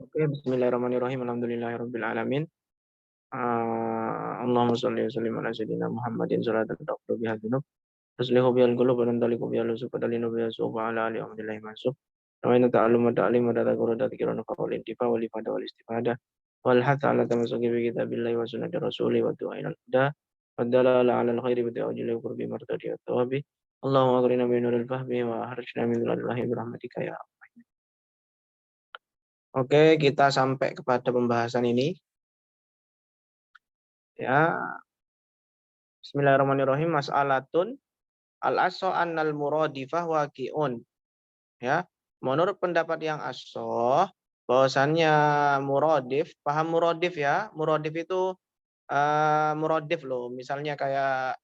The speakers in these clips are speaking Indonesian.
Oke, bismillahirrahmanirrahim. Alhamdulillahirabbil alamin. Allahumma shalli wa sallim ala sayyidina Muhammadin salatan taqdu biha dzunub. Tuslihu bihal qulub wa tantaliqu bihal usub wa talinu biha su'ub wa ala alihi wa sahbihi mansub. Wa inna ta'allum wa ta'lim wa tadhakkur wa tadhkirun wa qawl intifa wal ifada wal istifadah. Wal hatta ala tamassuki bi kitabillahi wa sunnati rasulih wa du'a ila huda. Wa dalala ala al-khairi bi ta'ajili wa qurbi martadi wa thawabi. Allahumma aghrina min nuril fahmi wa harjna min dhulalil wahyi bi rahmatika ya. Oke, kita sampai kepada pembahasan ini. Ya, bismillahirrahmanirrahim. Mas'alatun al-aso annal muradifah waqi'un. Ya, menurut pendapat yang asoh, bahwasannya muradif, paham muradif ya? Muradif itu muradif loh. Misalnya kayak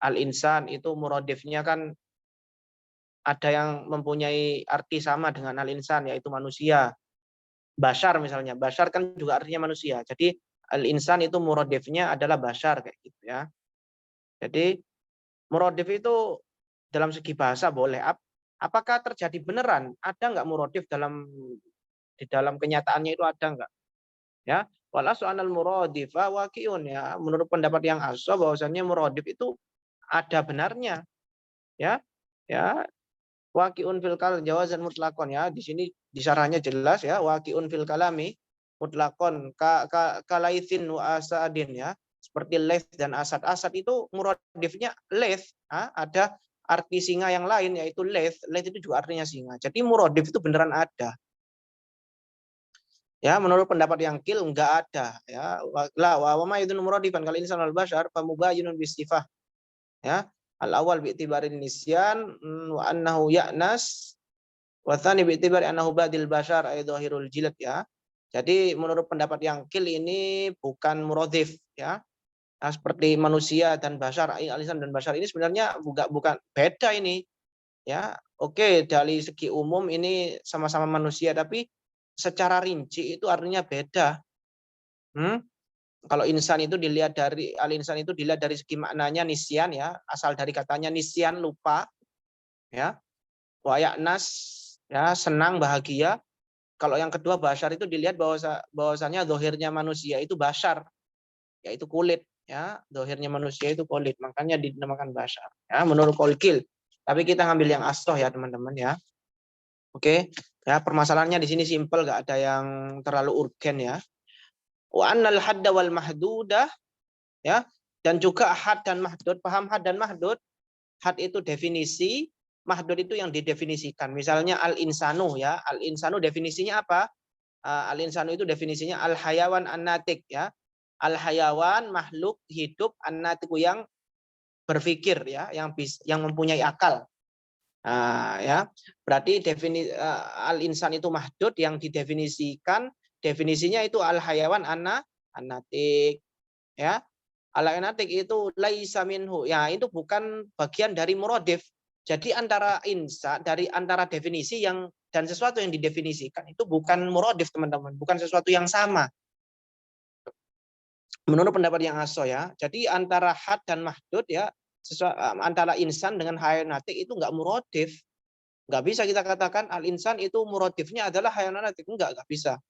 al-insan itu muradifnya kan ada yang mempunyai arti sama dengan al-insan, yaitu manusia. Bashar misalnya, bashar kan juga artinya manusia. Jadi al-insan itu muradifnya adalah bashar kayak gitu ya. Jadi muradif itu dalam segi bahasa boleh. Apakah terjadi beneran? Ada nggak muradif di dalam kenyataannya itu ada nggak? Ya, wala so'anal muradifa waqi'un ya. Menurut pendapat yang asal bahwasannya muradif itu ada benarnya. Ya, ya. Waqi'un fil kal jawazan mutlaqon ya. Di sini di syarahnya jelas ya, waqi'un fil kalami mutlaqon kalaitsin wa asadin ya. Seperti Laith dan Asad. Asad itu muradifnya Laith, ada arti singa yang lain yaitu Laith. Laith itu juga artinya singa. Jadi muradif itu beneran ada. Ya, menurut pendapat yang kil enggak ada ya. La wa ma yadun muradifan kal insan al bashar fa mubayyinun bisifah. Ya. Al-awwal bi'tibarin nisyan wa annahu ya'nas wa tsani bi'tibari annahu badil bashar ay dhahirul jilad ya. Jadi menurut pendapat yang kil ini bukan muradif ya. Nah, seperti manusia dan bashar, alisan dan bashar ini sebenarnya bukan beda ini. Ya, oke, dari segi umum ini sama-sama manusia tapi secara rinci itu artinya beda. Kalau insan itu dilihat dari al-insan itu dilihat dari segi maknanya nisyan ya, asal dari katanya nisyan lupa ya. Wa ya'nas ya, senang bahagia. Kalau yang kedua bashar itu dilihat bahwasanya zahirnya manusia itu bashar, yaitu kulit ya. Zahirnya manusia itu kulit, makanya dinamakan bashar ya menurut Qalqil. Tapi kita ngambil yang asroh ya teman-teman ya. Oke, ya permasalahannya di sini simpel, gak ada yang terlalu urgen ya. Wa annal hadda wal mahdudah ya, dan juga had dan mahdud. Paham had dan mahdud? Had itu definisi, mahdud itu yang didefinisikan. Misalnya al-insanu ya, al-insanu definisinya apa? Al-insanu itu definisinya al-hayawan an-natik ya. Al-hayawan makhluk hidup an-natiku yang berpikir ya, yang mempunyai akal. Ya, berarti al-insan itu mahdud yang didefinisikan, definisinya itu al-hayawan an-natik ya. Al-natik itu laisa minhu ya, itu bukan bagian dari muradif. Jadi antara definisi yang dan sesuatu yang didefinisikan itu bukan muradif teman-teman, bukan sesuatu yang sama. Menurut pendapat yang aso ya. Jadi antara had dan mahdud ya, antara insan dengan hayanatik itu enggak muradif. Enggak bisa kita katakan al-insan itu muradifnya adalah hayanatik, enggak bisa.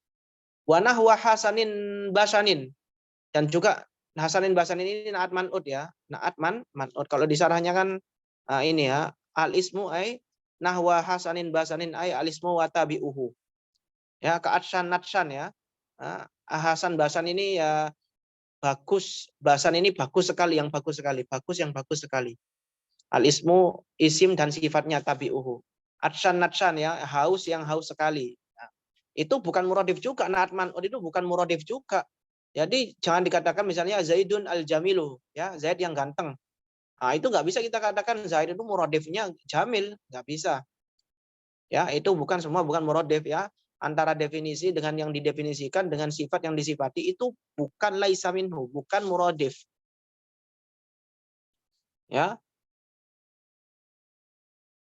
Wa nahwa hasanin basanin, dan juga hasanin basanin ini naat man'ud ya. Naat man'ud. Kalau di sarahnya kan ini ya, al-ismu ay nahwa hasanin basanin ay al-ismu wa tabi'uhu. Ya, ka'atsan natsan ya. Hasan basan ini ya bagus, basan ini bagus sekali, yang bagus sekali, bagus yang bagus sekali. Al-ismu isim dan sifatnya tabi'uhu. Atsan natsan ya, haus yang haus sekali. Nah, itu bukan muradif juga, naat man'ud itu bukan muradif juga. Jadi jangan dikatakan misalnya Zaidun al-jamilu ya, Zaid yang ganteng. Nah, itu nggak bisa kita katakan Zaid itu muradifnya jamil, nggak bisa. Ya, itu bukan muradif ya. Antara definisi dengan yang didefinisikan dengan sifat yang disifati itu bukan laisa minhu, bukan muradif. Ya.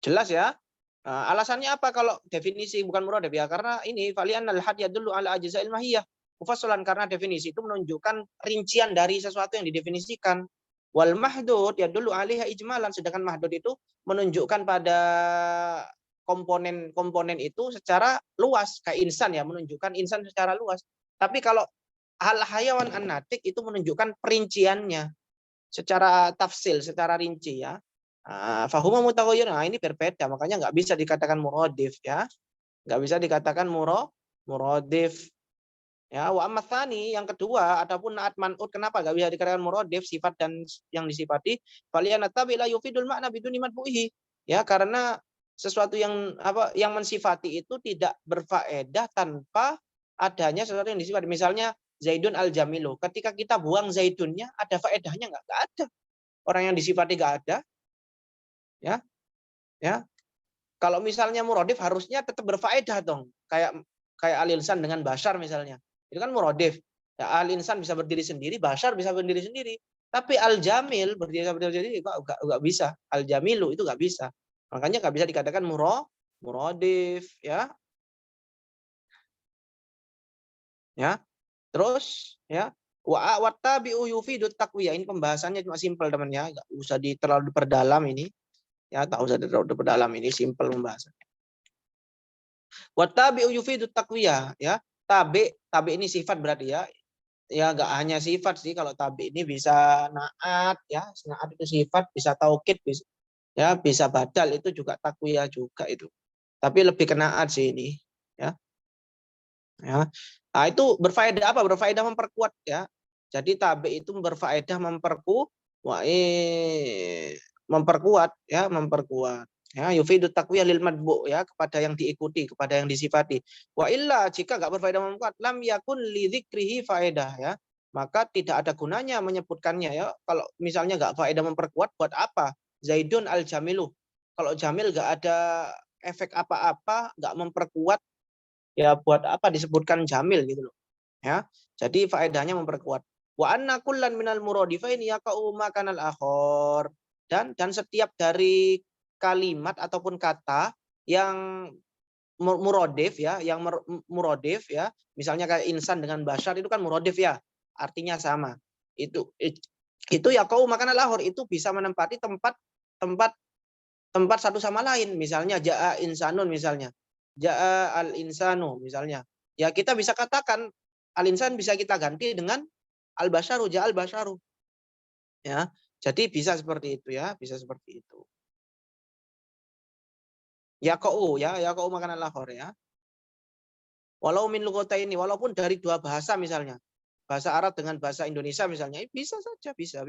Jelas ya? Alasannya apa kalau definisi bukan muradif ya? Karena ini falian al-had yadullu ala ajza'il mahiyah. Mufassalan, karena definisi itu menunjukkan rincian dari sesuatu yang didefinisikan. Wal mahdud yadullu alaiha ijmalan, sedangkan mahdud itu menunjukkan pada komponen itu secara luas, kayak insan ya, menunjukkan insan secara luas. Tapi kalau al-hayawan an-natik itu menunjukkan perinciannya secara tafsil, secara rinci ya. Fahuma mutaghayyir. Nah, ini berbeda, makanya nggak bisa dikatakan muradif ya. Nggak bisa dikatakan muradif. Ya, wa amma tsani, yang kedua, adapun naat man'ut, kenapa enggak bisa dikatakan muradif, sifat dan yang disifati, faliyana tabi la yufidul makna biduni matbu'ihi. Ya, karena sesuatu yang yang mensifati itu tidak berfaedah tanpa adanya sesuatu yang disifati. Misalnya Zaidun al-Jamilu. Ketika kita buang Zaidunnya, ada faedahnya enggak? Enggak ada. Orang yang disifati enggak ada. Ya. Ya. Kalau misalnya muradif harusnya tetap berfaedah dong. Kayak al-insan dengan Bashar misalnya. Itu kan muradif. Ya, al-insan bisa berdiri sendiri, Bashar bisa berdiri sendiri. Tapi al-jamil berdiri sendiri enggak bisa. Al-jamilu itu enggak bisa. Makanya enggak bisa dikatakan muradif ya. Ya. Terus ya, wa tabi'u yufidut taqwiyah. Ini pembahasannya cuma simpel teman ya, enggak usah terlalu diperdalam ini. Ya, tak usah terlalu diperdalam, ini simpel pembahasan. Wa tabi'u yufidut taqwiyah ya. Tabi ini sifat berarti ya. Ya enggak hanya sifat sih, kalau tabi ini bisa naat ya, naat itu sifat, bisa taukid, bisa ya, bisa badal, itu juga takwiyah juga itu. Tapi lebih ke naat sih ini ya. Ya. Nah, itu berfaedah apa? Berfaedah memperkuat ya. Jadi tabi itu berfaedah memperkuat ya, memperkuat. Ya, yufidu taqwiyah lil madbu ya, kepada yang diikuti, kepada yang disifati. Wa illa, jika enggak berfaedah memperkuat, lam yakun li dzikrihi faedah ya. Maka tidak ada gunanya menyebutkannya ya. Kalau misalnya enggak faedah memperkuat, buat apa? Zaidun al-Jamilu. Kalau Jamil enggak ada efek apa-apa, enggak memperkuat, ya buat apa disebutkan Jamil gitu loh. Ya. Jadi faedahnya memperkuat. Wa anna kullan minal muradifaini yaqa'u makanal akhor. Dan setiap dari kalimat ataupun kata yang muradif ya, yang muradif ya, misalnya kayak insan dengan Bashar itu kan muradif ya, artinya sama. Itu yaqa'u makanal akhor, itu bisa menempati tempat satu sama lain. Misalnya ja'a insanun misalnya. Ja'a al-insanu misalnya. Ya kita bisa katakan al-insan bisa kita ganti dengan al-basyaru, ja'a al-basyaru. Ya. Jadi bisa seperti itu ya, bisa seperti itu. Yaqa'u ya, yaqa'u makanan lahor ya. Walau min lughataini, walaupun dari dua bahasa misalnya. Bahasa Arab dengan bahasa Indonesia misalnya, bisa saja, bisa.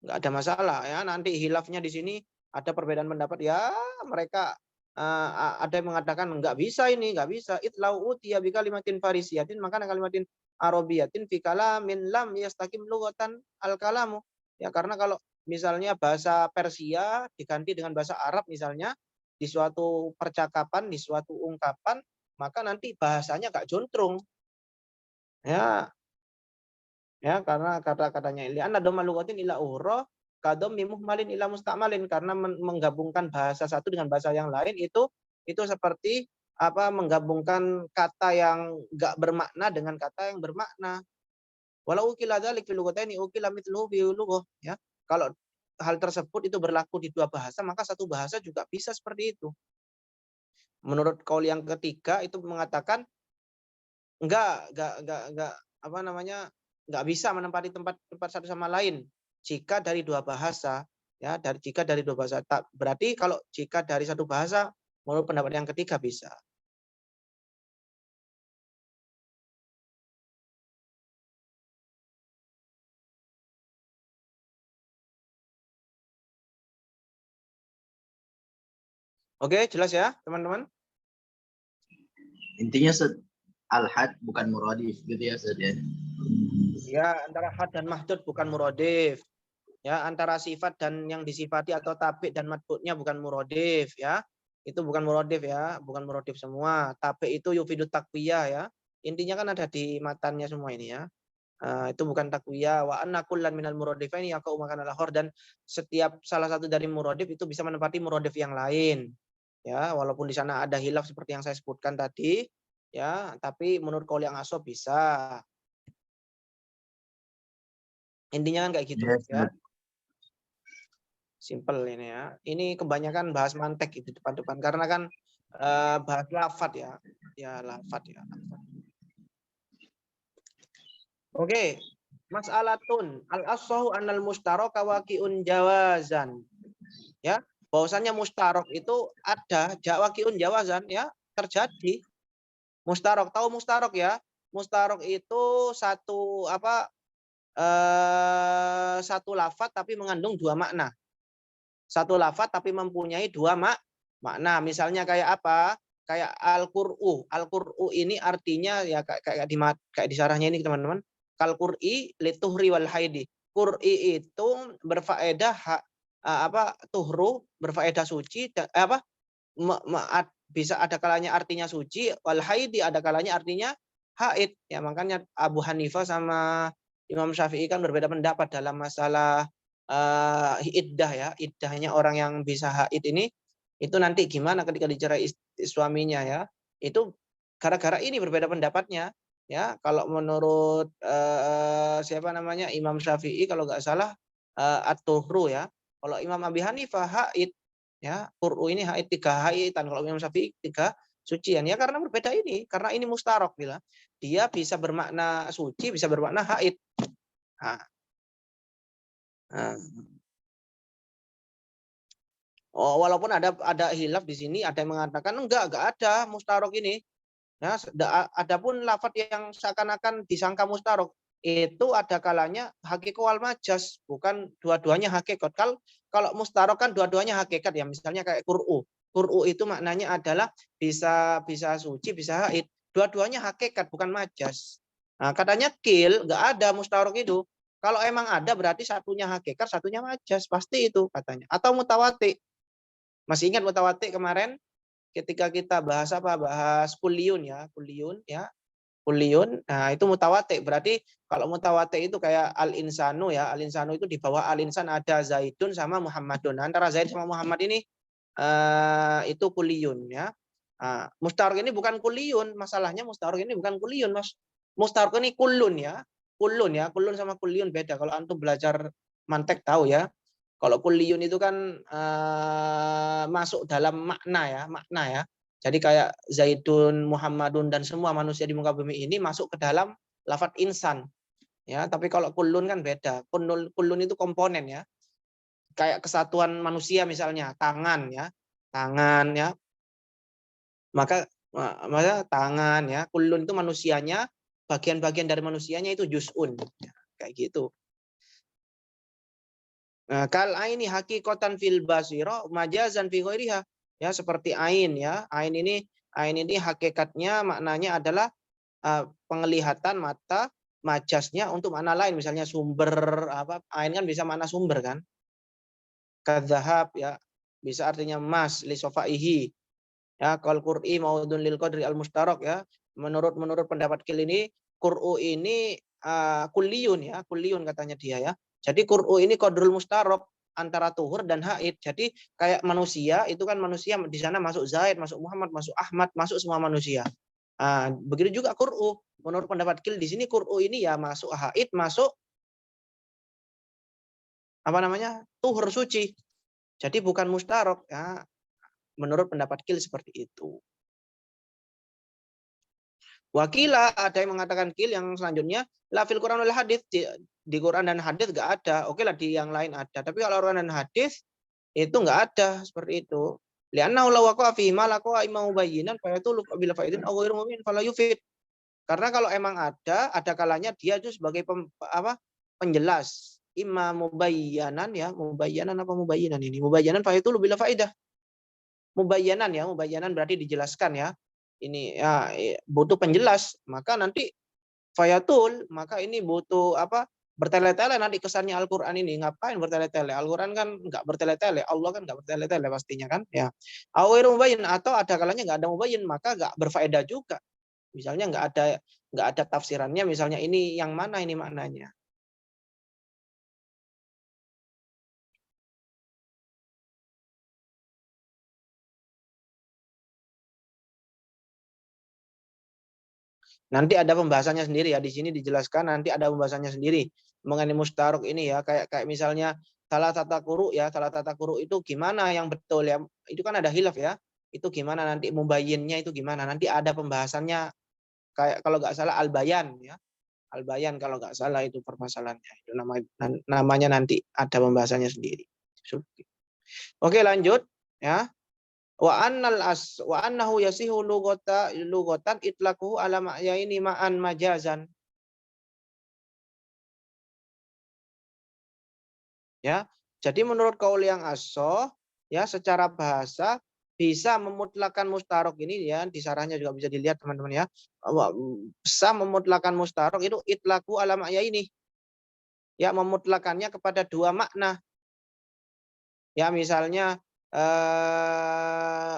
Enggak ada masalah ya. Nanti hilafnya di sini ada perbedaan pendapat ya, mereka ada yang mengatakan enggak bisa ini, enggak bisa. Itlau utiya bi kalimatin farisiyatin maka kalimatin arabiyatin fi kalamin lam yastaqim lughatan al-kalamu. Ya karena kalau misalnya bahasa Persia diganti dengan bahasa Arab misalnya di suatu percakapan, di suatu ungkapan, maka nanti bahasanya enggak jontrong. Ya, ya karena kata-katanya li'anna dhamma lughatin ila ukhra kadhammi muhmalin ila musta'malin, karena menggabungkan bahasa satu dengan bahasa yang lain itu seperti menggabungkan kata yang enggak bermakna dengan kata yang bermakna. Walau ukila dzalik fil lughataini ukila mithluhu fi lughah ya. Kalau hal tersebut itu berlaku di dua bahasa, maka satu bahasa juga bisa seperti itu. Menurut kaul yang ketiga itu mengatakan enggak enggak bisa menempati tempat satu sama lain jika dari dua bahasa ya, jika dari dua bahasa. Berarti kalau jika dari satu bahasa menurut pendapat yang ketiga bisa. Oke, jelas ya, teman-teman? Intinya al-had bukan muradif gitu ya, Ustaz ya. Ya, antara had dan mahdud bukan muradif. Ya, antara sifat dan yang disifati atau tabi dan matbu'nya bukan muradif ya. Itu bukan muradif ya, bukan muradif semua. Tabi itu yufidut takwiyah ya. Intinya kan ada di matanya semua ini ya. Itu bukan takwiyah. Wa anna kullan minal muradifaini yaqa'u makanal akhar, dan setiap salah satu dari muradif itu bisa menempati muradif yang lain. Ya, walaupun di sana ada hilaf seperti yang saya sebutkan tadi, ya, tapi menurut qaul yang ashab bisa. Intinya kan kayak gitu Yes, ya. Simple ini ya. Ini kebanyakan bahas mantek itu depan-depan karena kan bahas lafat ya. Ya lafat ya. Oke. Mas'alatun al-ashahu anal mustaraka waqi'un jawazan. Ya, bahwasannya mustarok itu ada waqi'un jawazan ya, terjadi. Mustarok, tahu mustarok ya? Mustarok itu satu satu lafat tapi mengandung dua makna. Satu lafat tapi mempunyai dua makna. Misalnya kayak apa? Kayak al-qur'u. Al-qur'u ini artinya ya kayak di syarahnya ini teman-teman. Kal-qur'i lituhri wal haidi. Qur'i itu berfaedah tuhru, berfaedah suci bisa ada kalanya artinya suci, wal haidi ada kalanya artinya haid. Ya makanya Abu Hanifah sama Imam Syafi'i kan berbeda pendapat dalam masalah iddah ya. Iddahnya orang yang bisa haid ini itu nanti gimana ketika dicerai suaminya ya. Itu gara-gara ini berbeda pendapatnya ya. Kalau menurut siapa namanya Imam Syafi'i kalau nggak salah at-tuhru ya. Kalau Imam Abi Hanifah haid ya, qur'u ini haid 3 haitan, kalau Imam Syafi'i 3 sucian ya, karena berbeda ini, karena ini mustarok bila dia bisa bermakna suci, bisa bermakna haid. Nah. Oh, walaupun ada hilaf di sini, ada yang mengatakan enggak ada mustarok ini. Ya, adapun lafaz yang seakan-akan disangka mustarok itu ada kalanya hakikat wal majas, bukan dua-duanya hakikat. Kalau mustarok kan dua-duanya hakikat ya, misalnya kayak qur'u. Qur'u itu maknanya adalah bisa suci, bisa haid. Dua-duanya hakikat bukan majas. Nah, katanya kil enggak ada mustarok itu. Kalau emang ada berarti satunya hakikat, satunya majas, pasti itu katanya. Atau mutawati. Masih ingat mutawati kemarin? Ketika kita bahas bahas kuliun ya, kuliun. Nah, itu mutawati. Berarti kalau mutawati itu kayak al-insanu ya, al-insanu itu di bawah al-insan ada Zaidun sama Muhammadun. Antara Zaid sama Muhammad ini itu kuliun ya. Nah, mustarok ini bukan kuliun, masalahnya mustarok ini bukan kuliun, Mas. Mustarok ini kulun ya. Kulun sama kuliun beda. Kalau antum belajar mantek tahu ya. Kalau kuliun itu kan masuk dalam makna ya. Jadi kayak Zaidun, Muhammadun dan semua manusia di muka bumi ini masuk ke dalam lafaz insan. Ya, tapi kalau kulun kan beda. Kulun itu komponen ya. Kayak kesatuan manusia misalnya, tangan ya. Tangan ya. Maka tangan ya. Kulun itu manusianya, bagian-bagian dari manusianya itu juz'un. Ya, kayak gitu. Nah, kal aini hakikatan fil basira majazan fi ghairiha. Ya, seperti ain ya. Ain ini hakikatnya maknanya adalah penglihatan mata, majasnya untuk makna lain, misalnya sumber ain kan bisa makna sumber kan. Kadzahab ya, bisa artinya emas li sofaihi. Ya, kal qur'i maudun lil qadri al mustarok ya. Menurut pendapat Kil ini qur'u ini kulliyun ya, kulliyun katanya dia ya. Jadi qur'u ini qadrul mustarok antara tuhur dan haid. Jadi kayak manusia itu kan manusia di sana masuk Zaid, masuk Muhammad, masuk Ahmad, masuk semua manusia. Begitu juga qur'u. Menurut pendapat Kil di sini qur'u ini ya masuk haid, masuk tuhur suci. Jadi bukan mustarok ya. Menurut pendapat Kil seperti itu. Wakila ada yang mengatakan Kil yang selanjutnya la fil Quran wal hadis, di Quran dan hadis enggak ada. Oke lah di yang lain ada. Tapi kalau Quran dan hadis itu enggak ada seperti itu. Lianna law waqa fi ma laqa imam mubayyinan fa yatul bil faidin aw ghairu mu'min fala yufid. Karena kalau emang ada kalanya dia itu sebagai penjelas. Imam mubayyanan ya, mubayyanan apa mubayyinan ini? Mubayyanan fa yatul bil faidah. Mubayyanan berarti dijelaskan ya. Ini ya butuh penjelas, maka nanti fayatul, maka ini butuh bertele-tele nanti kesannya Al-Qur'an ini. Ngapain bertele-tele? Al-Qur'an kan enggak bertele-tele, Allah kan enggak bertele-tele pastinya kan ya. Awairu mubayyin, atau ada kalanya enggak ada mubayyin, maka enggak berfaedah juga. Misalnya enggak ada tafsirannya, misalnya ini yang mana ini maknanya. Nanti ada pembahasannya sendiri ya, di sini dijelaskan nanti ada pembahasannya sendiri mengenai mustarok ini ya, kayak misalnya salah tata kuru ya, salah tata kuru itu gimana yang betul ya? Itu kan ada hilaf ya. Itu gimana nanti mubayyinnya itu gimana? Nanti ada pembahasannya kayak kalau nggak salah al-bayan ya. Al-bayan kalau nggak salah itu permasalahannya. Itu namanya nanti ada pembahasannya sendiri. Oke, lanjut ya. Wa annahu yasihu lugatan itlaquhu ala ma'yaini ma'an majazan. Ya. Jadi menurut kaul yang asoh ya secara bahasa bisa memutlakan mustarok ini ya di sarahnya juga bisa dilihat teman-teman ya. Bisa memutlakan mustarok itu itlaku ala ma'yaini. Ya memutlakannya kepada dua makna. Ya misalnya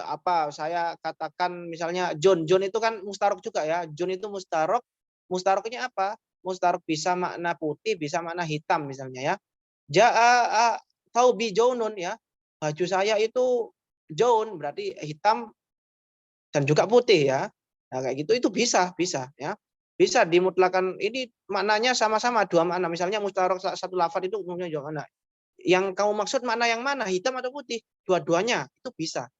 apa saya katakan misalnya John itu kan mustarok juga ya. John itu mustarok. Mustaroknya apa? Mustarok bisa makna putih, bisa makna hitam misalnya ya. Ja'a thaubi jaunun ya. Baju saya itu jaun berarti hitam dan juga putih ya. Nah, kayak gitu itu bisa ya. Bisa dimutlakan ini maknanya sama-sama dua makna. Misalnya mustarok satu lafaz itu umumnya juga mana? Yang kamu maksud makna yang mana? Hitam atau putih? Dua-duanya itu bisa.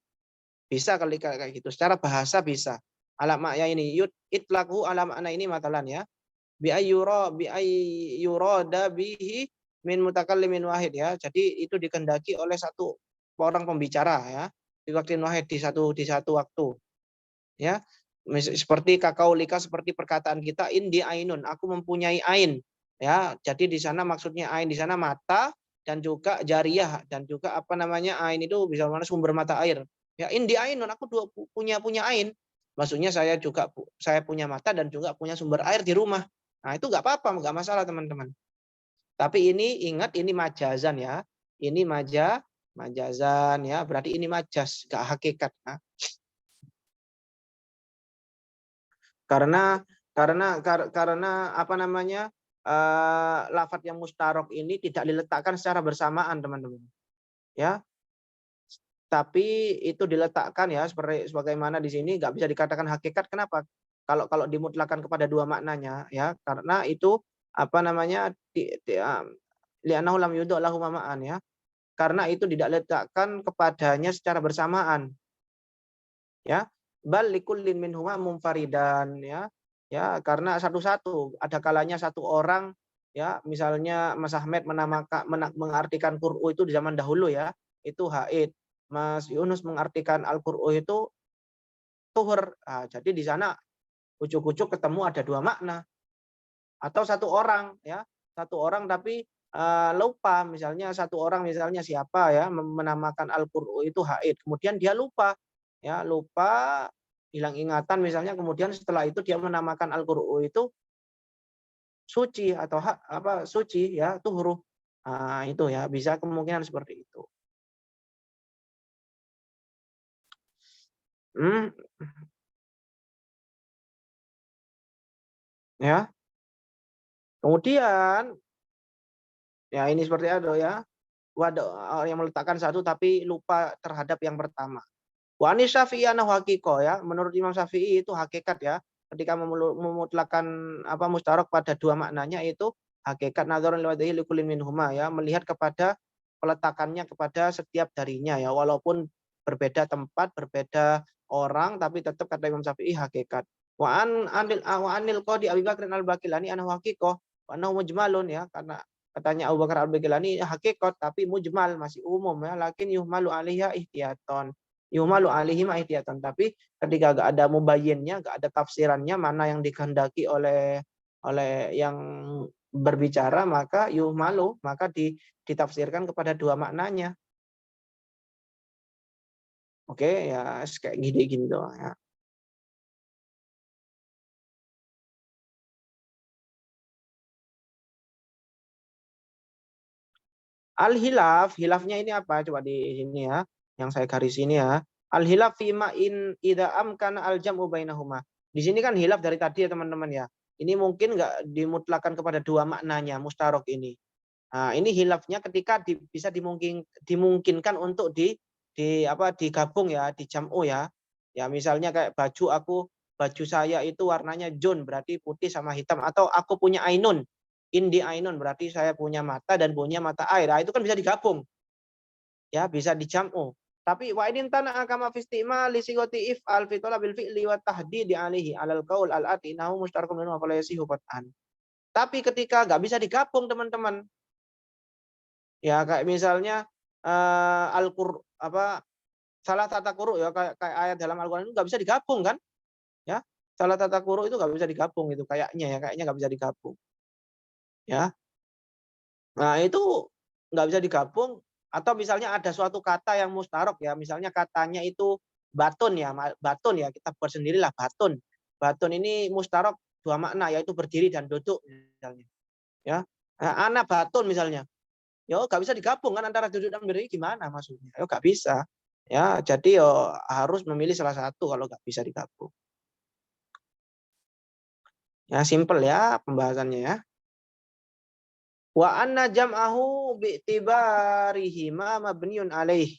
Bisa kali kayak gitu. Secara bahasa bisa. Ala makna ini itlaku ala makna ini matalan ya. Bi ayyurada bihi min mutakallimin wahid ya. Jadi itu dikehendaki oleh satu orang pembicara ya. Di waktu wahid di satu waktu. Ya. Seperti kakaulika seperti perkataan kita indi ainun, aku mempunyai ain. Ya, jadi di sana maksudnya ain di sana mata dan juga jariyah dan juga apa namanya ain itu bisa mana sumber mata air. Ya indi ainun aku punya ain. Maksudnya saya punya mata dan juga punya sumber air di rumah. Nah, itu nggak apa-apa, nggak masalah teman-teman. Tapi ini ingat ini majazan ya. Ini majazan ya, berarti ini majas, nggak hakikat. Nah, karena apa namanya lafadz yang mustarok ini tidak diletakkan secara bersamaan teman-teman ya, tapi itu diletakkan ya seperti sebagaimana di sini nggak bisa dikatakan hakikat. Kenapa? Kalau dimutlakan kepada dua maknanya ya, karena itu apa namanya li'annahu lam yudhu lahu mama'an ya, karena itu tidak letakkan kepadanya secara bersamaan ya, bal likullin minhuma munfaridan ya karena satu-satu ada kalanya satu orang ya, misalnya Mas Ahmed mengartikan Qur'u itu di zaman dahulu ya itu haid, Mas Yunus mengartikan Al-Qur'u itu tuhur. Nah, jadi di sana ujuk-ujuk ketemu ada dua makna, atau satu orang tapi lupa, misalnya satu orang misalnya siapa ya menamakan Al-Qur'u itu haid, kemudian dia lupa hilang ingatan misalnya, kemudian setelah itu dia menamakan Al-Qur'u itu suci atau suci ya tuh huruf. Nah, itu ya bisa kemungkinan seperti itu. Ya. Kemudian ya ini seperti ada ya. Waduh, yang meletakkan satu tapi lupa terhadap yang pertama. Wa ani Syafi'i anahu haqiqah ya. Menurut Imam Syafi'i itu hakikat ya. Ketika memutlakan mustarok pada dua maknanya itu hakikat nadzaran liwadhihi likulli minhuma ya, melihat kepada peletakannya kepada setiap darinya ya, walaupun berbeda tempat, berbeda orang tapi tetap kata Imam Syafi'i hakikat. Wa anil qadi Abi Bakr al-Baqilani anahu haqiqah wa annahu mujmalun ya, karena katanya Abu Bakar al-Baqilani hakikat tapi mujmal masih umum ya, lakin yuhmalu alaiha ihtiyaton. Yuhmalu alaihi ihtiyatan, tapi ketika gak ada mubayyinnya, gak ada tafsirannya mana yang dikehendaki oleh yang berbicara, maka yuhmalu, maka ditafsirkan kepada dua maknanya. Oke ya kayak gini doang ya. Hilafnya ini apa? Coba di sini ya, yang saya garis ini ya. Al-hilaf fima in idza amkana al-jam'u bainahuma. Di sini kan hilaf dari tadi ya teman-teman ya. Ini mungkin nggak dimutlakan kepada dua maknanya mustarok ini. Nah, ini hilafnya ketika bisa dimungkinkan untuk digabung ya, di jam'u ya. Ya misalnya kayak baju saya itu warnanya jaun berarti putih sama hitam, atau aku punya ainun. Indi ainun berarti saya punya mata dan punya mata air. Nah, itu kan bisa digabung. Ya, bisa dijamu. Tapi wa idin tanah kama fi istima li sigati if'al fi talabil fi'li wa tahdidi alaihi alal qaul al ati nahu mustarakun minhu fa la yasihu qat'an. Tapi ketika nggak bisa digabung teman-teman, ya kayak misalnya Al-Qur apa salah tata quru ya kayak ayat dalam Al-Qur'an itu nggak bisa digabung kan? Ya. Salah tata quru itu nggak bisa digabung itu kayaknya nggak bisa digabung. Ya. Nah, itu nggak bisa digabung atau misalnya ada suatu kata yang mustarok ya, misalnya katanya itu batun ya, batun ya, kita buat sendirilah batun. Batun ini mustarok dua makna yaitu berdiri dan duduk misalnya. Ya. Nah, ana batun misalnya. Ya nggak bisa digabung kan antara duduk dan berdiri gimana maksudnya? Ya nggak bisa. Ya, jadi yo harus memilih salah satu kalau nggak bisa digabung. Ya simple ya pembahasannya ya. Wa anna jam'ahu bi'tibarihima mabniun alaih.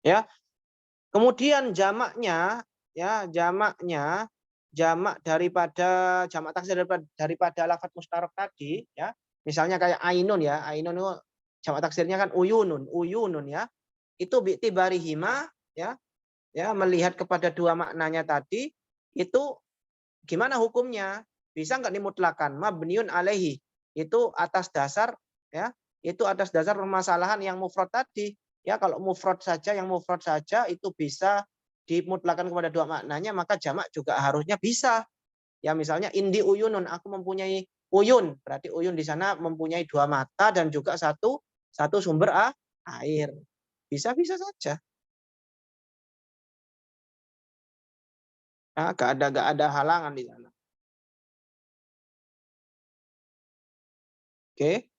Ya, kemudian jamak daripada jamak taksir daripada lafadz mustarok tadi ya. Misalnya kayak ainun ya, ainun itu jamak taksirnya kan uyunun ya. Itu bi'tibarihima ya, ya melihat kepada dua maknanya tadi itu gimana hukumnya? Bisa nggak dimutlakan? Mabniun alaihi. Itu atas dasar ya, itu atas dasar permasalahan yang mufrad tadi. Ya, kalau mufrad saja yang mufrad saja itu bisa dimutlakan kepada dua maknanya, maka jamak juga harusnya bisa. Ya, misalnya indi uyunun, aku mempunyai uyun, berarti uyun di sana mempunyai dua mata dan juga satu sumber air. Bisa-bisa saja. Nah, gak ada halangan di sana. Oke.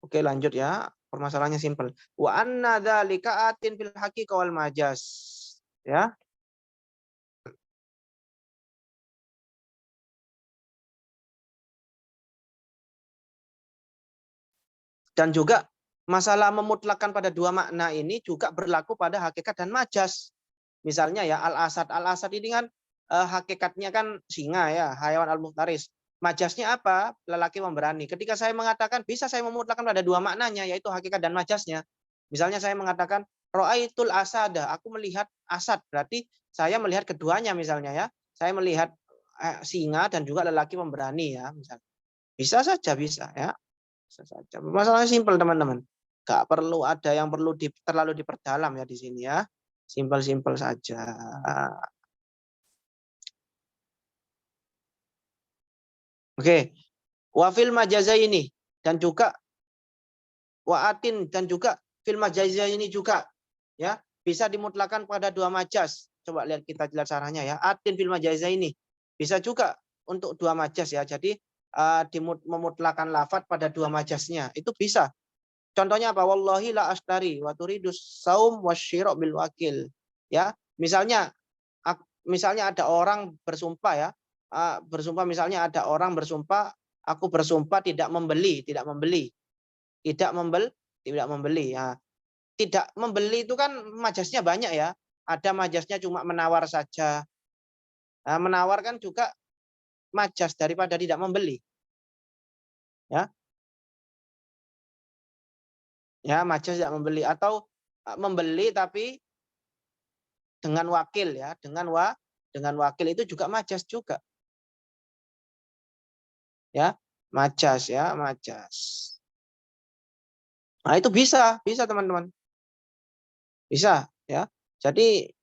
Oke, lanjut ya. Permasalahannya simpel. Wa anna dzalika atin fil haqiqah wal majaz. Ya. Dan juga masalah memutlakan pada dua makna ini juga berlaku pada hakikat dan majas. Misalnya ya al-asad. Al-asad ini kan hakikatnya kan singa ya, hayawan al-muhtaris. Majasnya apa? Lelaki pemberani. Ketika saya mengatakan bisa saya memutlakan pada dua maknanya yaitu hakikat dan majasnya. Misalnya saya mengatakan ra'aitul asada, aku melihat asad, berarti saya melihat keduanya misalnya ya. Saya melihat singa dan juga lelaki pemberani ya, misalnya. Bisa saja bisa ya. Bisa saja. Masalahnya simpel teman-teman. Gak perlu ada yang perlu terlalu diperdalam ya di sini ya. Simpel-simpel saja. Oke. Wafil majazah ini dan juga waatin dan juga fil majazah ini juga ya bisa dimutlakan pada dua majas. Coba lihat kita jelas caranya ya. Atin fil majazah ini bisa juga untuk dua majas ya. Jadi memutlakan lafat pada dua majasnya itu bisa. Contohnya apa? Wallahi la ashtari wa turidus saum wasyira' bil wakil. Ya, misalnya ada orang bersumpah ya. Bersumpah misalnya ada orang bersumpah aku bersumpah tidak membeli, tidak membeli ya. Tidak membeli itu kan majasnya banyak ya. Ada majasnya cuma menawar saja. Nah, menawar kan juga majas daripada tidak membeli. Ya, ya majas tidak membeli atau membeli tapi dengan wakil ya, dengan wakil itu juga majas juga. Ya, majas ya, majas. Nah, itu bisa teman-teman. Bisa ya. Jadi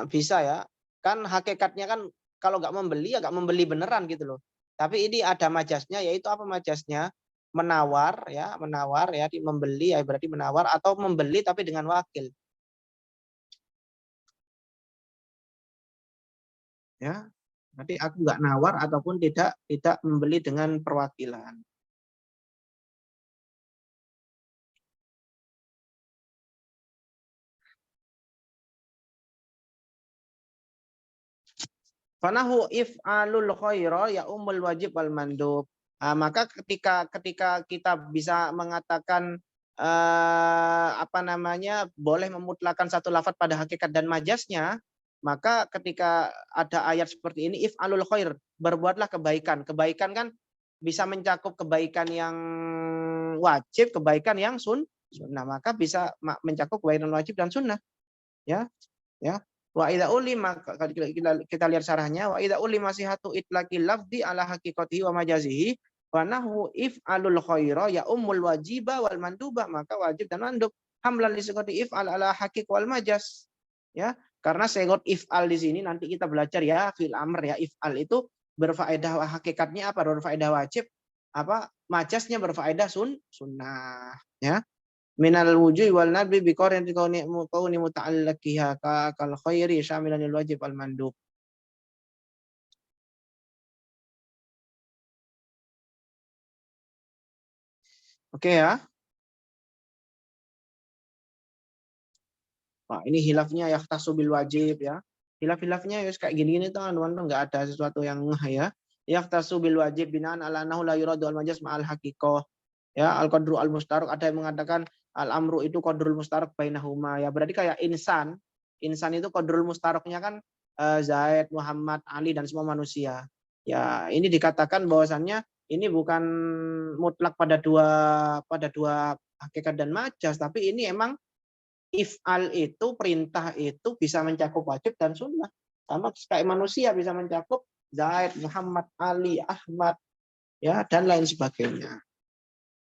bisa ya. Kan hakikatnya kan kalau nggak membeli ya nggak membeli beneran gitu loh. Tapi ini ada majasnya yaitu apa majasnya? Menawar ya, membeli ya berarti menawar atau membeli tapi dengan wakil. Ya. Nanti aku nggak nawar ataupun tidak membeli dengan perwakilan. Fanahu if'alul khaira ya umul wajib wal mandub. Nah, maka ketika kita bisa mengatakan boleh memutlakan satu lafaz pada hakikat dan majasnya, maka ketika ada ayat seperti ini, if'alul khair, berbuatlah kebaikan. Kebaikan kan bisa mencakup kebaikan yang wajib, kebaikan yang sunnah. Maka bisa mencakup kebaikan wajib dan sunnah. Ya, ya. Wa idza ulima, kita lihat syarahnya, wa idza ulima sihatu itlaqil lafzi ala haqiqatihi wa majazihi wa nahwu if'alul khaira ya ummul wajiba wal manduba, maka wajib dan mandub hamlan li sighati if'al ala haqiq wal majaz. Ya, karena sighot if'al di sini nanti kita belajar ya fil amr ya, if'al itu berfaedah hakikatnya apa? Berfaedah wajib, apa majaznya berfaedah sunnah, ya. Minal wujuhi wal nadbi bi qarin kauni muta'alliqiha kal khairi syamilan lil wajib al mandub. Oke ya. Wah, ini hilafnya yahtasu bil wajib ya. Hilaf-hilafnya ya kayak gini-gini tuh teman-teman, enggak ada sesuatu yang ya. Yahtasu bil wajib binaan ala annahu la yuradu al majaz ma'al haqiqah. Ya, al qadru al mustarak, ada yang mengatakan al amru itu qadrul mustarak bainahuma. Ya, berarti kayak insan. Insan itu qadrul mustaraknya kan Zaid, Muhammad, Ali dan semua manusia. Ya, ini dikatakan bahwasannya ini bukan mutlak pada dua hakikat dan majaz, tapi ini emang if'al itu, perintah itu bisa mencakup wajib dan sunnah. Sama kayak manusia bisa mencakup Zaid, Muhammad, Ali, Ahmad, ya dan lain sebagainya.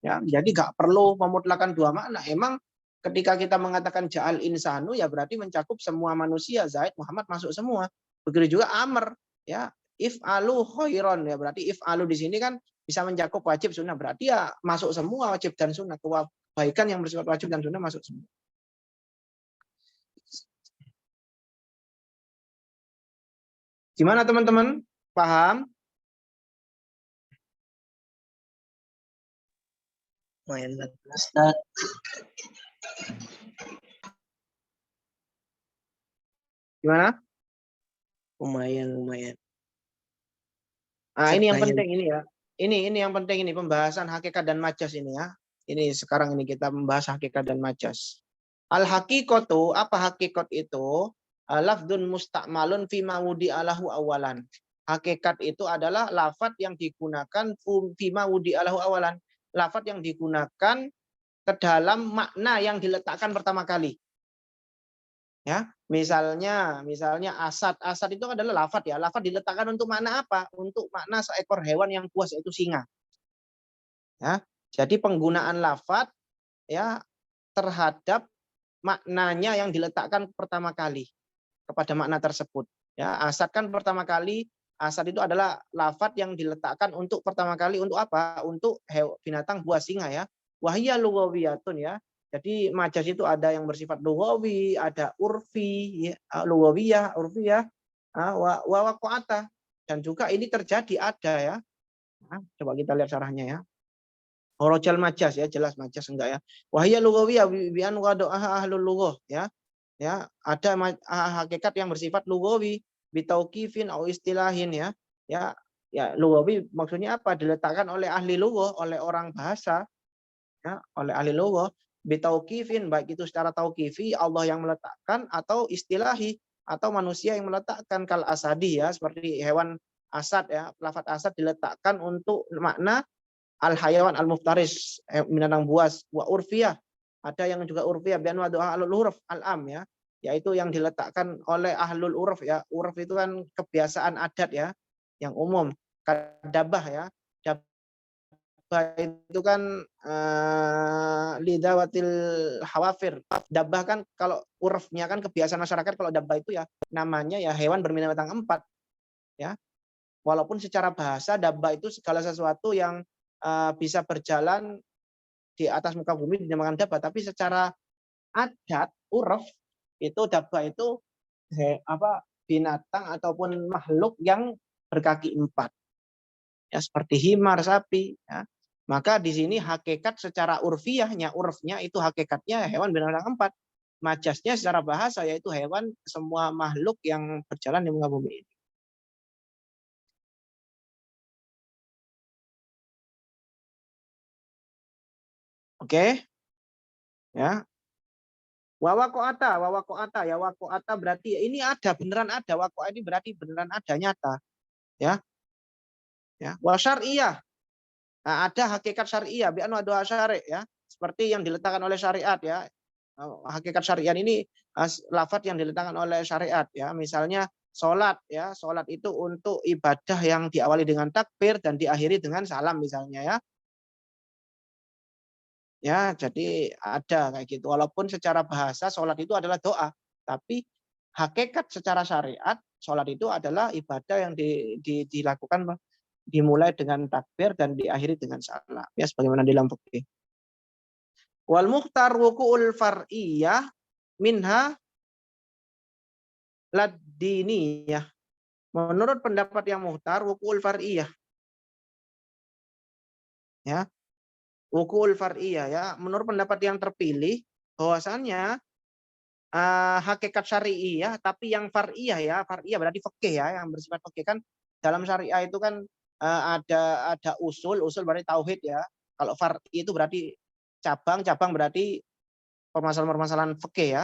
Ya, jadi nggak perlu memutlakan dua makna. Emang ketika kita mengatakan ja'al insanu ya berarti mencakup semua manusia, Zaid, Muhammad masuk semua. Begitu juga amr, ya. If'alu khairon, ya berarti if'alu di sini kan bisa mencakup wajib sunnah, berarti ya masuk semua wajib dan sunnah. Kebaikan yang bersifat wajib dan sunnah masuk semua. Gimana teman-teman? Paham? Ustaz. Gimana? Lumayan. Nah, ini yang penting ini ya. Ini yang penting ini pembahasan hakikat dan majaz ini ya. Ini sekarang ini kita membahas hakikat dan majaz. Al hakikatu, apa hakikat itu? Lafdun musta'malun fi mawudi alahu awalan. Hakikat itu adalah lafaz yang digunakan fi mawudi alahu awalan. Lafaz yang digunakan ke dalam makna yang diletakkan pertama kali. Ya, misalnya asad itu adalah lafaz ya. Lafaz diletakkan untuk makna apa? Untuk makna seekor hewan yang buas, yaitu singa. Ya, jadi penggunaan lafaz ya terhadap maknanya yang diletakkan pertama kali kepada makna tersebut. Ya, asad kan pertama kali, asad itu adalah lafaz yang diletakkan untuk pertama kali untuk apa? Untuk binatang buas singa ya. Wahya lughawiyatun ya. Jadi majaz itu ada yang bersifat lughawi, ada urfi, ya, lughawiyah, urfiyah, wa waqa'ata. Dan juga ini terjadi ada ya. Nah, coba kita lihat syarahnya ya. Horojal majaz ya, jelas majaz enggak ya. Wahya lughawiyah bi an qada'aha ahlul lughah ya. Ya, ada hakikat yang bersifat lughawi bitauqifin au istilahin ya. Ya, lughawi maksudnya apa? Diletakkan oleh ahli lughah, oleh orang bahasa ya, oleh ahli lughah bitauqifin, baik itu secara tauqifi Allah yang meletakkan atau istilahi atau manusia yang meletakkan, kal asadi ya, seperti hewan asad ya, lafaz asad diletakkan untuk makna al hayawan al muftaris, binatang buas, wa urfiyah, ada yang juga urfiyah bian wa doa alul huruf al am ya, yaitu yang diletakkan oleh ahlul uruf ya. Uruf itu kan kebiasaan adat ya, yang umum. Kadabah ya, itu kan lidawatil hawafir. Dabbah kan kalau urufnya kan kebiasaan masyarakat, kalau dabbah itu ya namanya ya hewan berbinatang empat ya. Walaupun secara bahasa dabbah itu segala sesuatu yang bisa berjalan di atas muka bumi dinamakan dabbah, tapi secara adat uruf itu dabbah itu binatang ataupun makhluk yang berkaki empat. Ya, seperti himar, sapi ya. Maka di sini hakikat secara urfnya itu hakikatnya hewan binatang empat. Majaznya secara bahasa yaitu hewan, semua makhluk yang berjalan di muka bumi ini. Oke, ya. Wawakoata ya wakoata berarti ini ada beneran ada wako ini berarti beneran ada nyata, ya. Ya, wa syar'iyah. Nah, ada hakikat syariah, bi anu ada syari' ya, seperti yang diletakkan oleh syariat ya. Hakikat syariat ini lafaz yang diletakkan oleh syariat ya. Misalnya salat ya, salat itu untuk ibadah yang diawali dengan takbir dan diakhiri dengan salam misalnya ya. Ya, jadi ada kayak gitu. Walaupun secara bahasa salat itu adalah doa, tapi hakikat secara syariat salat itu adalah ibadah yang dilakukan dimulai dengan takbir dan diakhiri dengan salam. Ya, sebagaimana di dalam fikih. Wal mukhtar wuku'ul far'iyah minha ladiniyah. Menurut pendapat yang mukhtar wuku'ul far'iyah. Ya, wuku'ul far'iyah ya. Menurut pendapat yang terpilih bahwasannya hakikat syari'iyah tapi yang far'iyah ya. Far'iyah berarti fikih ya, yang bersifat fikih kan dalam syariah itu kan ada usul berarti tauhid ya. Kalau far'i itu berarti cabang berarti permasalahan-permasalahan fikih ya.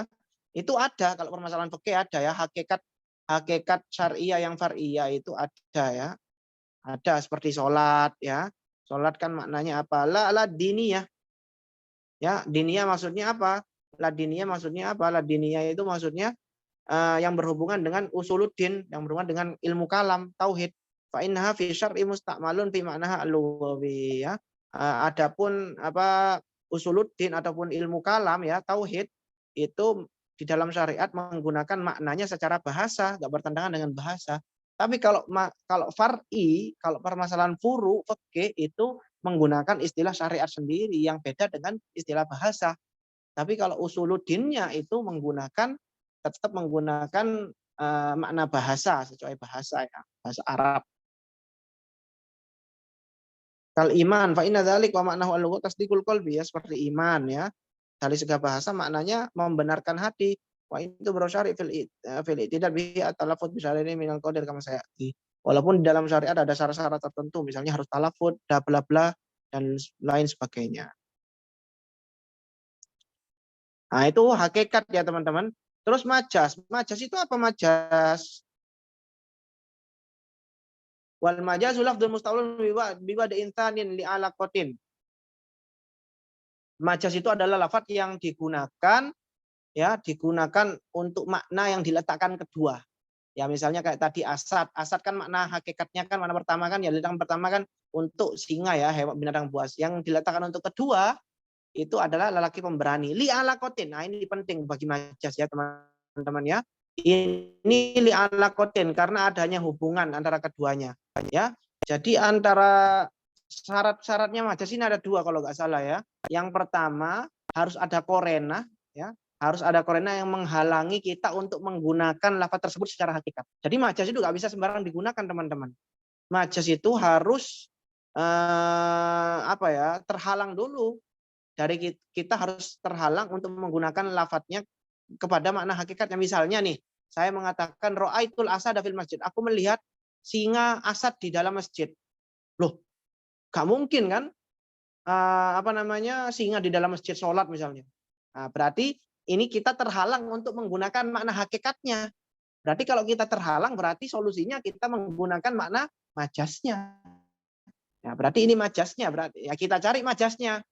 Itu ada kalau permasalahan fikih ada ya, hakikat syariah yang far'iyah itu ada ya. Ada seperti sholat ya. Sholat kan maknanya apa? La diniyah. Ya, diniyah maksudnya apa? La diniyah maksudnya apa? La diniyah itu maksudnya yang berhubungan dengan usuluddin, yang berhubungan dengan ilmu kalam, tauhid. Fa innaha fi syar'i musta'malun fi ma'naha al-lughawi ya. Adapun apa usuluddin ataupun ilmu kalam ya, tauhid itu di dalam syariat menggunakan maknanya secara bahasa, enggak bertentangan dengan bahasa. Tapi kalau far'i, kalau permasalahan furu, fikih itu menggunakan istilah syariat sendiri yang beda dengan istilah bahasa. Tapi kalau usuluddinnya itu tetap menggunakan makna bahasa sesuai bahasa ya, bahasa Arab. Kal iman fa inna dzalik wa ma'nahu al-lughat tasdiqul qalbi ya, seperti iman ya. Dari segi bahasa maknanya membenarkan hati. Wa itu berosyari fil tidak bi at-talaffuz bi syar'i minal qadir kama sayati. Walaupun di dalam syariat ada syarat-syarat tertentu, misalnya harus talafut, bla bla dan lain sebagainya. Nah, itu hakikat ya teman-teman. Terus majas. Majas itu apa majas? Wal majazu lafdzul musta'malun biwa de insanin li alaqatin. Majas itu adalah lafaz yang digunakan untuk makna yang diletakkan kedua. Ya misalnya kayak tadi asad. Asad kan makna hakikatnya kan makna pertama kan ya diletakkan pertama kan untuk singa ya, hewan binatang buas. Yang diletakkan untuk kedua itu adalah lelaki pemberani. Li alaqatin. Nah, ini penting bagi majas ya teman-teman ya. Ini li alaqatin karena adanya hubungan antara keduanya ya. Jadi antara syarat-syaratnya majas ini ada dua kalau nggak salah ya. Yang pertama harus ada korena ya. Harus ada korena yang menghalangi kita untuk menggunakan lafaz tersebut secara hakikat. Jadi majas itu nggak bisa sembarang digunakan teman-teman. Majas itu harus terhalang dulu. Dari kita harus terhalang untuk menggunakan lafadznya kepada makna hakikatnya. Misalnya nih, saya mengatakan ra'aitul asada fil masjid. Aku melihat singa asad di dalam masjid. Loh, gak mungkin kan? Singa di dalam masjid sholat misalnya. Nah, berarti ini kita terhalang untuk menggunakan makna hakikatnya. Berarti kalau kita terhalang berarti solusinya kita menggunakan makna majasnya. Ya, berarti ini majasnya, berarti ya kita cari majasnya.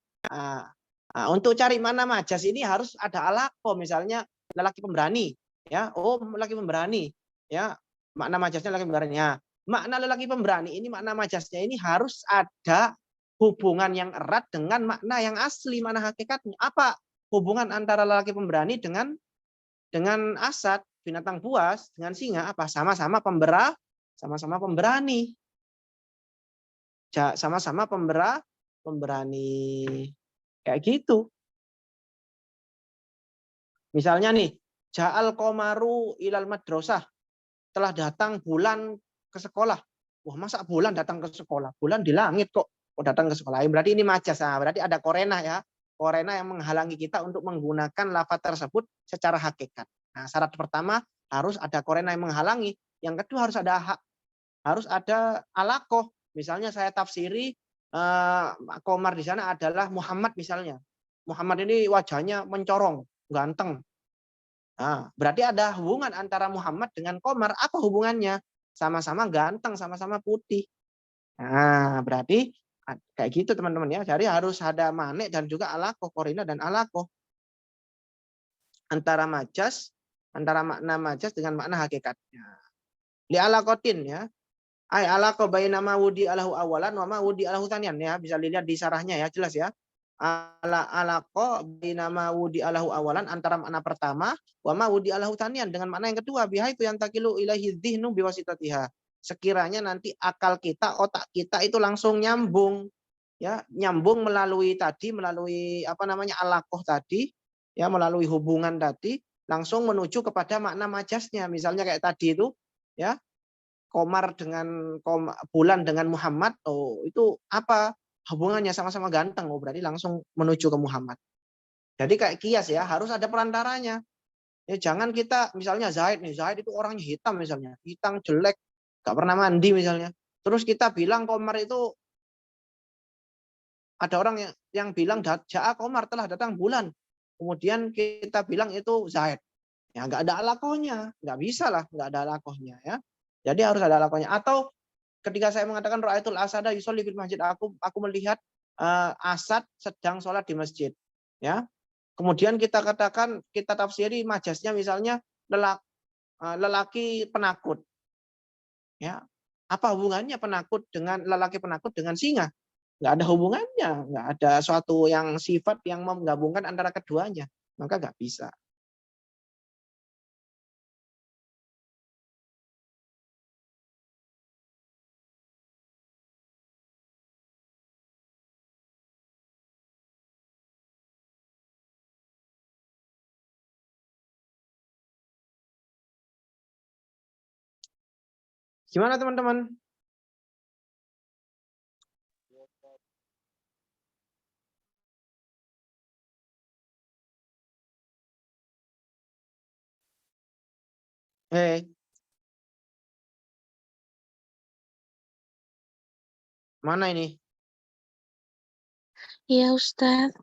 Nah, untuk cari mana majas ini harus ada alaqo, misalnya lelaki pemberani, ya. Oh, lelaki pemberani, ya. Makna majasnya lelaki pemberani. Ya. Makna lelaki pemberani ini makna majasnya ini harus ada hubungan yang erat dengan makna yang asli, makna hakikatnya. Apa hubungan antara lelaki pemberani dengan asad, binatang buas, dengan singa? Apa? Sama-sama pemberani. Sama-sama pemberani. Kayak gitu. Misalnya nih, ja'al qomaru ilal madrasah. Telah datang bulan ke sekolah. Wah, masa bulan datang ke sekolah? Bulan di langit kok datang ke sekolah. Berarti ini majas. Nah, berarti ada korena ya. Korena yang menghalangi kita untuk menggunakan lafaz tersebut secara hakikat. Nah, syarat pertama harus ada korena yang menghalangi. Yang kedua harus ada alaqoh. Misalnya saya tafsiri Komar di sana adalah Muhammad misalnya. Muhammad ini wajahnya mencorong, ganteng. Nah, berarti ada hubungan antara Muhammad dengan Komar. Apa hubungannya? Sama-sama ganteng, sama-sama putih. Nah, berarti kayak gitu teman-teman ya. Jadi harus ada manik dan juga alakoh, korina dan alakoh. Antara majas, antara makna majas dengan makna hakikatnya. Li alakotin ya. Ay alaqo baina ma wudi alahu awalan wa ma wudi alahu tanian ya, bisa dilihat di sarahnya ya, jelas ya. Alaqo baina ma wudi alahu awalan, antara makna pertama wa ma wudi alahu tanian dengan makna yang kedua, biha itu yang takilu ilaihi dzihnu biwasitatiha. Sekiranya nanti akal kita, otak kita itu langsung nyambung ya, nyambung melalui alaqoh tadi ya, melalui hubungan tadi langsung menuju kepada makna majasnya. Misalnya kayak tadi itu ya, Komar dengan bulan dengan Muhammad, oh itu apa hubungannya, sama-sama ganteng, oh berarti langsung menuju ke Muhammad. Jadi kayak kias ya, harus ada perantaranya. Ya jangan kita misalnya Zaid itu orangnya hitam misalnya, hitam jelek, gak pernah mandi misalnya. Terus kita bilang Komar itu, ada orang yang bilang Ja'a Komar, telah datang bulan. Kemudian kita bilang itu Zaid. Ya nggak ada alakohnya, nggak bisa lah, nggak ada alakohnya ya. Jadi harus ada alakohnya. Atau ketika saya mengatakan ra'aitul asada yusolli fil masjid, aku melihat Asad sedang sholat di masjid. Ya. Kemudian kita katakan, kita tafsiri majasnya misalnya lelaki penakut. Ya. Apa hubungannya lelaki penakut dengan singa? Nggak ada hubungannya, nggak ada suatu yang sifat yang menggabungkan antara keduanya. Maka nggak bisa. Gimana teman-teman? Mana ini? Iya Ustaz.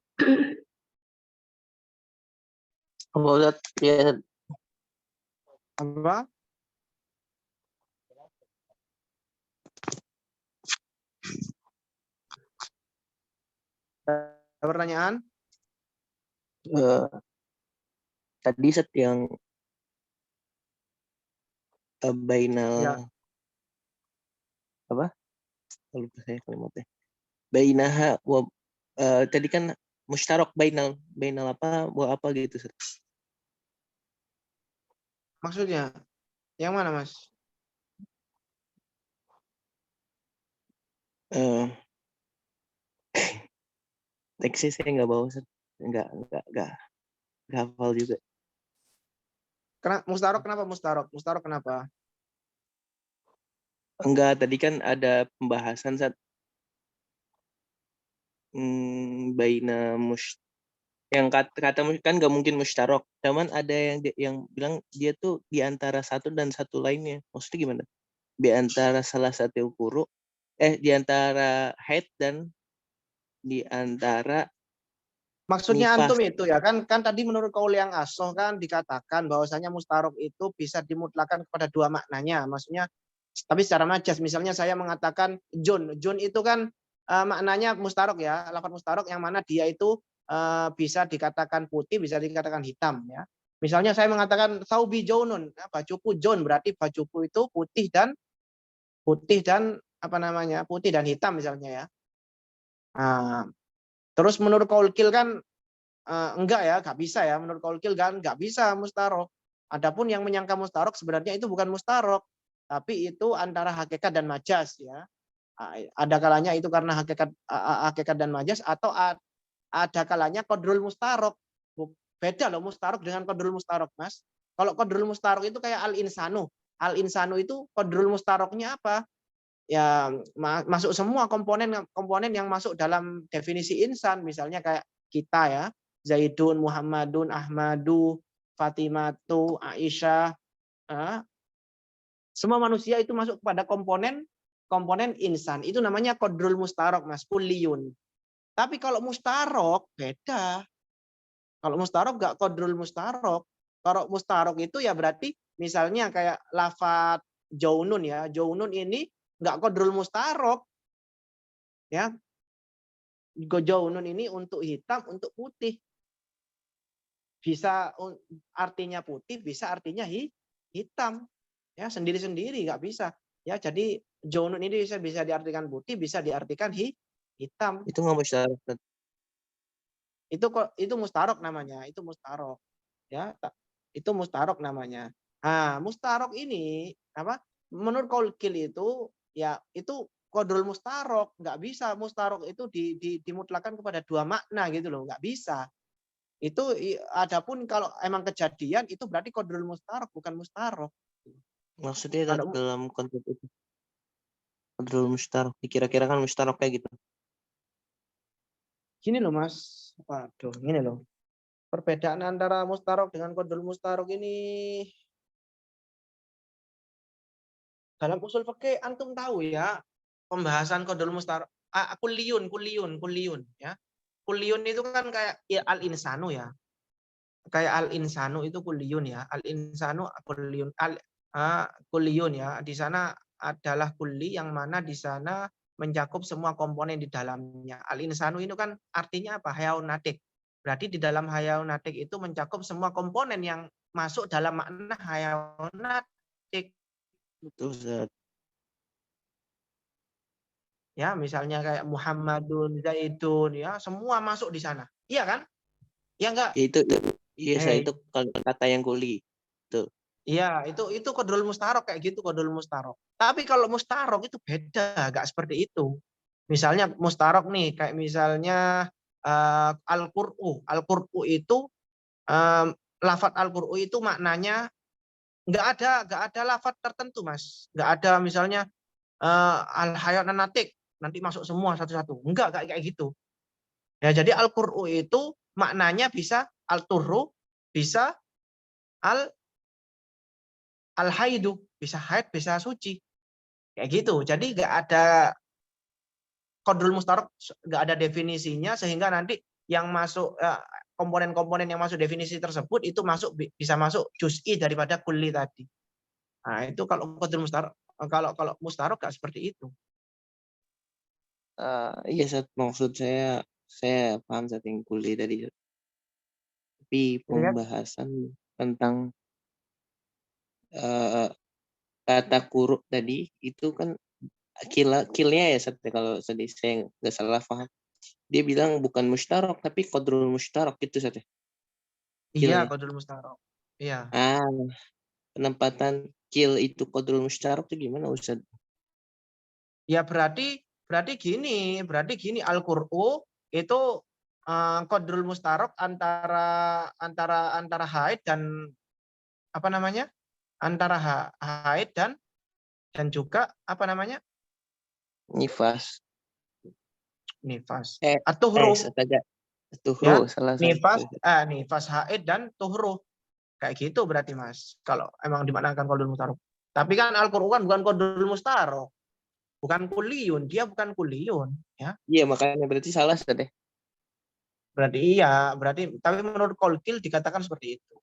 Apa Ustaz? Ya, Apa? Ada pertanyaan? tadi set yang bainal Ya. apa? Lupa saya kalimatnya. Bainaha wa tadi kan mustarok bainal apa wa apa gitu Set. Maksudnya yang mana, Mas? Teksnya saya nggak bawa Set. Nggak hafal juga. Mustarok kenapa mustarok? Mustarok kenapa? Enggak, tadi kan ada pembahasan Set. Baina yang kata kan nggak mungkin mustarok. Cuman ada yang bilang dia tuh di antara satu dan satu lainnya. Maksudnya gimana? Di antara salah satu huruf, di antara haid dan di antara Maksudnya nifas. antum itu ya kan tadi menurut kaul yang asoh kan dikatakan bahwasanya mustarok itu bisa dimutlakan kepada dua maknanya. Maksudnya tapi secara majas, misalnya saya mengatakan John itu kan maknanya mustarok ya, lafaz mustarok yang mana dia itu bisa dikatakan putih, bisa dikatakan hitam ya. Misalnya saya mengatakan saubi jaunun, bajuku John, berarti bajuku itu putih dan putih dan hitam misalnya ya. Nah, terus menurut kaulkil kan enggak ya, nggak bisa ya. Menurut kaulkil kan nggak bisa mustarok. Adapun yang menyangka mustarok sebenarnya itu bukan mustarok, tapi itu antara hakikat dan majas ya. Ada kalanya itu karena hakikat dan majas, atau ada kalanya qadrul mustarok. Beda loh mustarok dengan qadrul mustarok, Mas. Kalau qadrul mustarok itu kayak al-insanu. Al-insanu itu qadrul mustaroknya apa? Ya masuk semua komponen yang masuk dalam definisi insan, misalnya kayak kita ya, Zaidun, Muhammadun, Ahmadu, Fatimatu, Aisyah, semua manusia itu masuk kepada komponen insan, itu namanya qadrul mustarok, Mas, kulliyun. Tapi kalau mustarok beda, Kalau mustarok nggak qadrul mustarok. Kalau mustarok itu ya berarti misalnya kayak lafat jaunun ya. Jaunun ini nggak qadrul mustarok. Ya. Jaunun ini untuk hitam, untuk putih. Bisa artinya putih, bisa artinya hitam. Ya, sendiri-sendiri nggak bisa. Ya, jadi jaunun ini bisa diartikan putih, bisa diartikan hitam. Itu nggak mustarok. Itu mustarok namanya, itu mustarok. Ya, itu mustarok namanya. Nah, mustarok ini apa? Menurut Qaulqil itu ya itu qadrul mustarok, nggak bisa mustarok itu dimutlakan kepada dua makna gitu loh, nggak bisa. Itu adapun kalau emang kejadian itu berarti qadrul mustarok bukan mustarok. Maksudnya Kalau dalam konteks itu. Qadrul mustarok. Kira-kira kan mustarok kayak gitu. gini loh Mas, waduh, gini loh. Perbedaan antara mustarok dengan qadrul mustarok ini dalam usul fikih antum tahu ya, pembahasan qadrul mustarok kulliyun ya. Kulliyun itu kan kayak ya, al-insanu ya. Kayak al-insanu itu kulliyun ya. Al-insanu kulliyun kulliyun ya. Di sana adalah kulli yang mana di sana mencakup semua komponen di dalamnya. Al-insanu itu kan artinya apa? Hayaun natik. Berarti di dalam hayaun natik itu mencakup semua komponen yang masuk dalam makna hayaun natik. Betul, Ustaz. Ya, misalnya kayak Muhammadun, Zaidun, ya, semua masuk di sana. Iya kan? Ya enggak? Ya, itu iya saya Eh, itu kata yang kuli. Tuh. Iya, itu qadrul mustarok kayak gitu qadrul mustarok. Tapi kalau mustarok itu beda, enggak seperti itu. Misalnya mustarok nih, kayak misalnya al-Qur'u. Al-Qur'u itu lafadz al-Qur'u itu maknanya enggak ada lafadz tertentu, Mas. Enggak ada misalnya al-hayat natik, nanti masuk semua satu-satu. Enggak kayak gitu. Ya, jadi al-Qur'u itu maknanya bisa al-turru, bisa al-haidu, bisa haid, bisa suci. Kayak gitu. Jadi nggak ada qadrul mustarok, nggak ada definisinya sehingga nanti yang masuk komponen-komponen yang masuk definisi tersebut itu bisa masuk juz'i daripada kulli tadi. Nah, itu kalau qadrul mustarok, kalau mustarok nggak seperti itu. Iya, Ustaz. Maksud saya paham Ustaz yang kuli tadi. Tapi Lihat, pembahasan tentang eh, kata kuruk tadi itu kan kilnya ya Ustaz, kalau tadi saya nggak salah paham. Dia bilang bukan mustarok tapi qadrul mustarok gitu Ustaz ya. iya Kilnya. qadrul mustarok. Iya. Penempatan kil itu qadrul mustarok itu gimana Ustaz? Ya berarti gini al-Qur'u itu qadrul mustarok antara haid dan apa namanya? Antara haid dan juga apa namanya? Nifas. Nifas. Eh, At-tuhru astaga. ya. Tuhru, salah. Nifas haid dan tuhru. Kayak gitu berarti Mas. Kalau emang dimaknakan qadrul mustarok. Tapi kan Al-Qur'an bukan qadrul mustarok. Bukan kuliyun, dia bukan kuliyun, ya. Iya, makanya berarti salah Ustaz ya. Berarti iya, tapi menurut Qaulqil dikatakan seperti itu.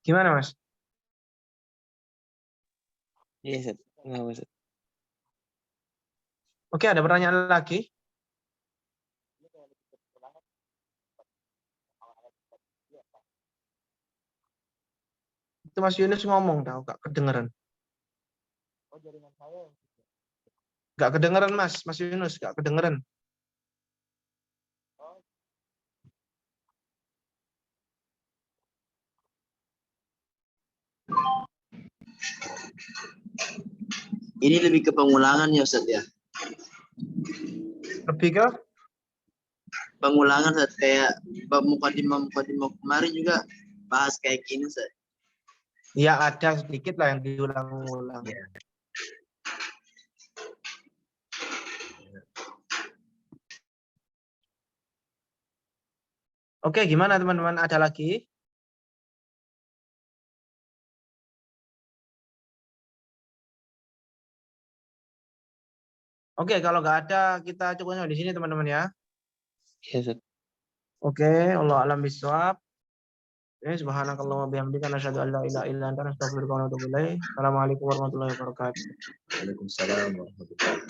Gimana, Mas? Iya, Ustaz. Nggak, Ustaz. Oke, ada pertanyaan lagi? Itu Mas Yunus ngomong tahu, gak kedengeran. Gak kedengeran Mas Yunus, gak kedengeran. Ini lebih ke pengulangan ya Ustaz ya. Lebih ke Pengulangan Ustaz, kayak mukadimah kemarin juga bahas kayak gini Ustaz. ya ada sedikit lah yang diulang-ulang. Ya. Oke, gimana teman-teman? Ada lagi? Oke, kalau nggak ada, kita cukupnya di sini teman-teman ya. Ya, Ustaz. Oke, Allah alam bisawab. Subhanakallahumma wa bihamdika nasyhadu an la ilaha illa anta nastaghfiruka wa natubu ilaik. Assalamualaikum warahmatullahi wabarakatuh. Waalaikumsalam warahmatullahi wabarakatuh.